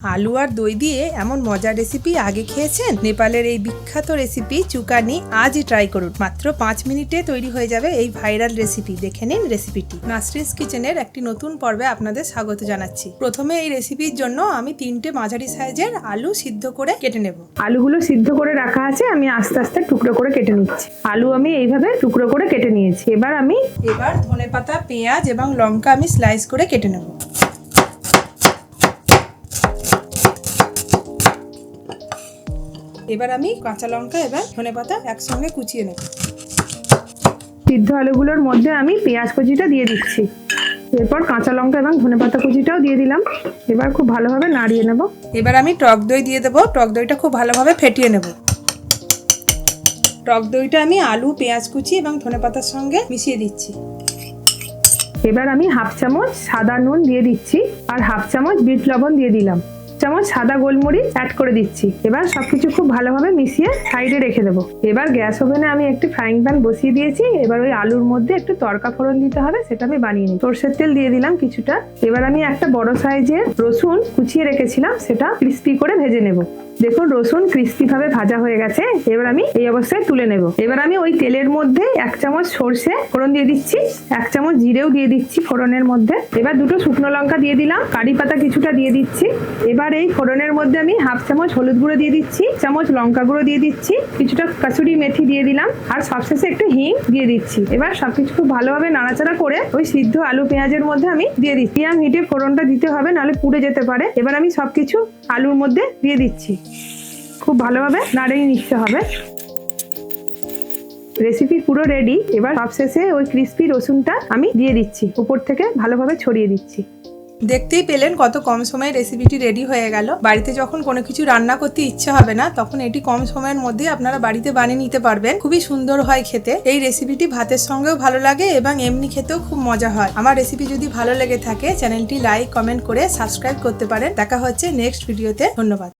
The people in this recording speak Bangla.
আলু আর দই দিয়ে এমন মজার রেসিপি আগে খেয়েছেন? নেপালের এই বিখ্যাত রেসিপি চুকানি আজই ট্রাই করুন। মাত্র 5 মিনিটে তৈরি হয়ে যাবে এই ভাইরাল রেসিপি। দেখে নিন রেসিপিটি। নাসরিনস কিচেনের একটি নতুন পর্বে আপনাদের স্বাগত জানাচ্ছি। প্রথমে এই রেসিপির জন্য আমি 3টে মাঝারি সাইজের আলু সিদ্ধ করে কেটে নেব। আলুগুলো সিদ্ধ করে রাখা আছে, আমি আস্তে আস্তে টুকরো করে কেটে নিচ্ছি। আলু আমি এইভাবে টুকরো করে কেটে নিয়েছি। এবার ধনেপাতা, পেঁয়াজ এবং লঙ্কা আমি স্লাইস করে কেটে নেব। এবার আমি কাঁচা লঙ্কা এবং ধনেপাতা একসঙ্গে কুচিয়ে নেব। সিদ্ধ আলুগুলোর মধ্যে আমি পেঁয়াজ কুচিটা দিয়ে দিচ্ছি। এরপর কাঁচা লঙ্কা এবং ধনেপাতা কুচিটাও দিয়ে দিলাম। এবার খুব ভালোভাবে নাড়িয়ে নেব। এবার আমি টক দই দিয়ে দেবো। টক দইটা খুব ভালোভাবে ফেটিয়ে নেব। টক দইটা আমি আলু, পেঁয়াজ কুচি এবং ধনেপাতার সঙ্গে মিশিয়ে দিচ্ছি। এবার আমি হাফ চামচ সাদা নুন দিয়ে দিচ্ছি আর হাফ চামচ বিট লবণ দিয়ে দিলাম। চামচ সাদা গোলমরিচ অ্যাড করে দিচ্ছি। এবার সবকিছু খুব ভালোভাবে মিশিয়ে সাইডে রেখে দেবো। এবার গ্যাস ওভেনে আমি একটি ফ্রাইং প্যান বসিয়ে দিয়েছি। এবার ওই আলুর মধ্যে একটু তড়কা ফোড়ন দিতে হবে, সেটা আমি বানিয়ে নিই। সরষের তেল দিয়ে দিলাম কিছুটা। এবার আমি একটা বড় সাইজের রসুন কুচিয়ে রেখেছিলাম, সেটা ক্রিস্পি করে ভেজে নেব। দেখুন রসুন ক্রিস্পি ভাবে ভাজা হয়ে গেছে। এবার আমি এই অবস্থায় তুলে নেব। এবার আমি ওই তেলের মধ্যে 1 চামচ সর্ষে ফোড়ন দিয়ে দিচ্ছি, 1 চামচ জিরেও দিয়ে দিচ্ছি ফোড়নের মধ্যে। এবার 2টো শুকনো লঙ্কা দিয়ে দিলাম, কারি পাতা কিছুটা দিয়ে দিচ্ছি। এবার এই ফোড়নের মধ্যে আমি হাফ চামচ হলুদ গুঁড়ো দিয়ে দিচ্ছি, চামচ লঙ্কা গুঁড়ো দিয়ে দিচ্ছি, কিছুটা কাসুরি মেথি দিয়ে দিলাম আর সবশেষে একটু হিং দিয়ে দিচ্ছি। এবার সবকিছু খুব ভালোভাবে নাড়াচাড়া করে ওই সিদ্ধ আলু পেঁয়াজের মধ্যে আমি দিয়ে দিচ্ছি। মিডিয়াম হিটে ফোড়নটা দিতে হবে, নাহলে পুড়ে যেতে পারে। এবার আমি সবকিছু আলুর মধ্যে দিয়ে দিচ্ছি। খুব ভালোভাবে নাড়িয়ে নিতে হবে। রেসিপি পুরো রেডি। এবার সবশেষে ওই ক্রিস্পি রসুনটা আমি দিয়ে দিচ্ছি, উপর থেকে ভালোভাবে ছড়িয়ে দিচ্ছি। দেখতেই পেলেন কত কম সময়ে রেসিপিটি রেডি হয়ে গেল। বাড়িতে যখন কোনো কিছু রান্না করতে ইচ্ছে হবে না, তখন এটি কম সময়ের মধ্যে আপনারা বাড়িতে বানিয়ে নিতে পারবেন। খুবই সুন্দর হয় খেতে। এই রেসিপিটি ভাতের সঙ্গেও ভালো লাগে এবং এমনি খেতেও খুব মজা হয়। আমার রেসিপি যদি ভালো লেগে থাকে চ্যানেলটি লাইক, কমেন্ট করে সাবস্ক্রাইব করতে পারেন। দেখা হচ্ছে নেক্সট ভিডিওতে। ধন্যবাদ।